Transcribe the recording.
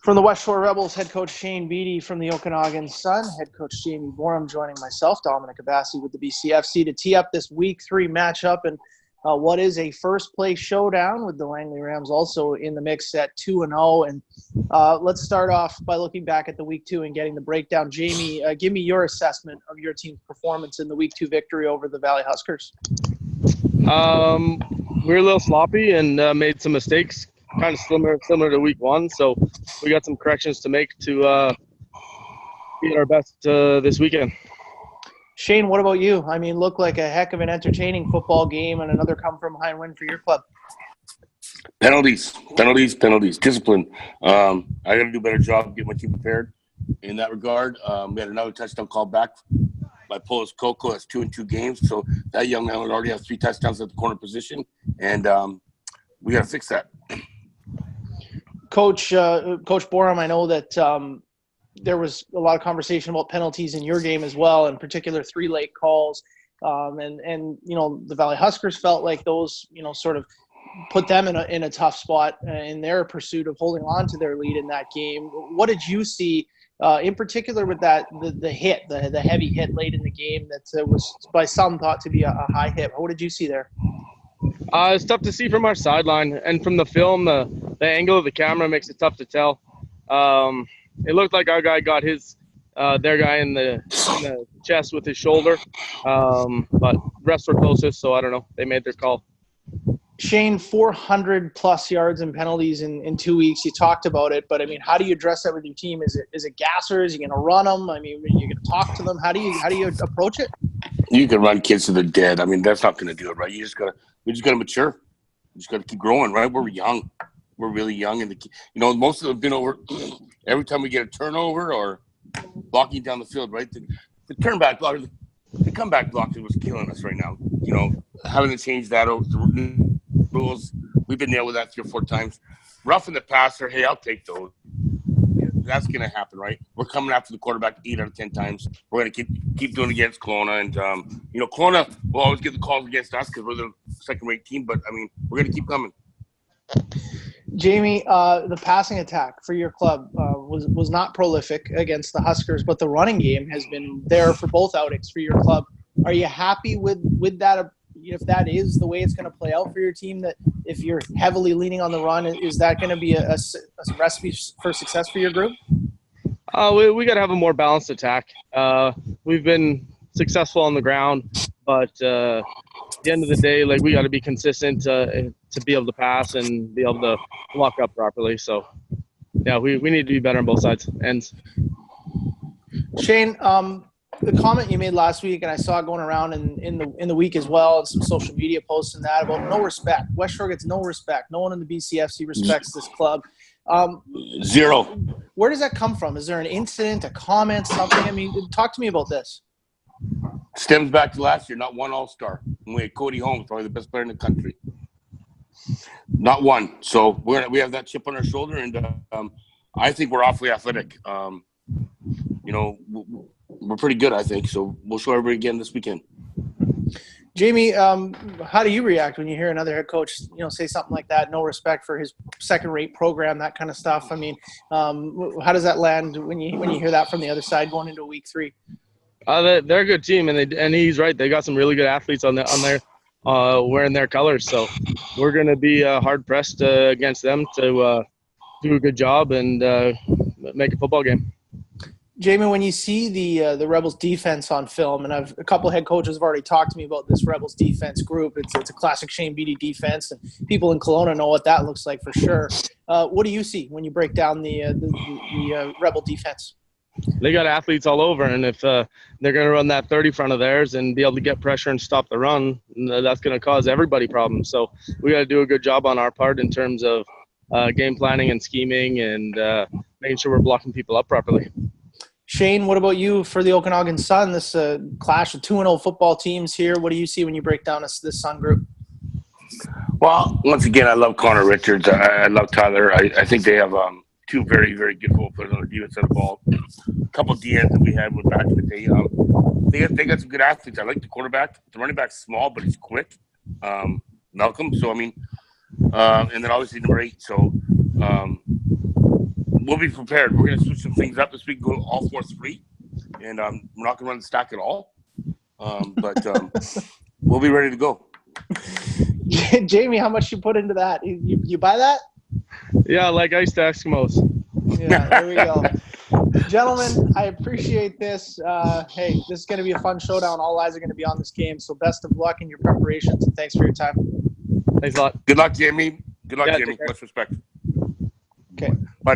From the Westshore Rebels, head coach Shane Beatty. From the Okanagan Sun, head coach Jamie Boreham, joining myself, Dominic Abassi, with the BCFC to tee up this Week 3 matchup and what is a first-place showdown with the Langley Rams also in the mix at 2-0. And let's start off by looking back at the Week 2 and getting the breakdown. Jamie, give me your assessment of your team's performance in the Week 2 victory over the Valley Huskers. We were a little sloppy and made some mistakes, kind of similar to Week 1. So we got some corrections to make to be at our best this weekend. Shane, what about you? I mean, looked like a heck of an entertaining football game and another come-from-behind win for your club. Penalties, discipline. I got to do a better job getting my team prepared in that regard. We had another touchdown call back by Polis Coco. That's 2 in 2 games. So that young man would already have 3 touchdowns at the corner position, and we got to fix that. Coach Boreham, I know that there was a lot of conversation about penalties in your game as well, in particular 3 late calls. And you know, the Valley Huskers felt like those, you know, sort of put them in a tough spot in their pursuit of holding on to their lead in that game. What did you see in particular with that, the heavy hit late in the game that was by some thought to be a high hit? What did you see there? It's tough to see from our sideline, and from the film, the angle of the camera makes it tough to tell. It looked like our guy got their guy in the chest with his shoulder, but rest were closest, so I don't know. They made their call. Shane, 400-plus yards and penalties in 2 weeks. You talked about it, but I mean, how do you address that with your team? Is it gassers? Are you going to run them? I mean, are you going to talk to them? How do you approach it? You can run kids to the dead. I mean, that's not going to do it, right? We just got to mature. We just got to keep growing, right? We're young. We're really young, and most of them, every time we get a turnover or blocking down the field, right? The turn-back block, the comeback block was killing us right now. You know, having to change that over the rules, we've been nailed with that 3 or 4 times. Roughing the passer, hey, I'll take those. That's going to happen, right? We're coming after the quarterback 8 out of 10 times. We're going to keep doing it against Kelowna, and Kelowna will always get the calls against us because we're the second-rate team. But I mean, we're going to keep coming. Jamie, the passing attack for your club was not prolific against the Huskers, but the running game has been there for both outings for your club. Are you happy with that? If that is the way it's going to play out for your team, that if you're heavily leaning on the run, is that going to be a recipe for success for your group? We got to have a more balanced attack. We've been successful on the ground, but at the end of the day, like, we got to be consistent to be able to pass and be able to lock up properly. So, yeah, we need to be better on both sides ends. Shane, the comment you made last week, and I saw it going around in the week as well, and some social media posts and that, about no respect. Westshore gets no respect. No one in the BCFC respects this club. Zero. Where does that come from? Is there an incident, a comment, something? I mean, talk to me about this. Stems back to last year, not one All-Star. And we had Cody Holmes, probably the best player in the country. Not one. So we have that chip on our shoulder, and I think we're awfully athletic. We're pretty good, I think. So we'll show everybody again this weekend. Jamie, how do you react when you hear another head coach, say something like that? No respect for his second-rate program, that kind of stuff. I mean, how does that land when you hear that from the other side going into Week 3? They're a good team, and he's right. They got some really good athletes on their wearing their colors. So we're going to be hard pressed against them to do a good job and make a football game. Jamie, when you see the Rebels defense on film, and a couple of head coaches have already talked to me about this Rebels defense group. It's a classic Shane Beatty defense, and people in Kelowna know what that looks like for sure. What do you see when you break down the Rebel defense? They got athletes all over, and if they're going to run that 30 front of theirs and be able to get pressure and stop the run, that's going to cause everybody problems. So we got to do a good job on our part in terms of game planning and scheming and making sure we're blocking people up properly. Shane, what about you for the Okanagan Sun? This clash of 2-0 football teams here. What do you see when you break down this Sun group? Well, once again, I love Connor Richards. I love Tyler. I think they have 2 very, very good football players on the defense of the ball. A couple of DNs that we had went back in the day. They got some good athletes. I like the quarterback. The running back's small, but he's quick. Malcolm. So, I mean, and then obviously number 8. So, we'll be prepared. We're going to switch some things up this week, go all 4-3, and we're not going to run the stack at all. But we'll be ready to go. Jamie, how much you put into that? You buy that? Yeah, like iced Eskimos. Yeah, there we go. Gentlemen, I appreciate this. Hey, this is going to be a fun showdown. All eyes are going to be on this game. So best of luck in your preparations, and thanks for your time. Thanks a lot. Good luck, Jamie. Good luck, Yeah, Jamie. Much respect. Okay. Bye.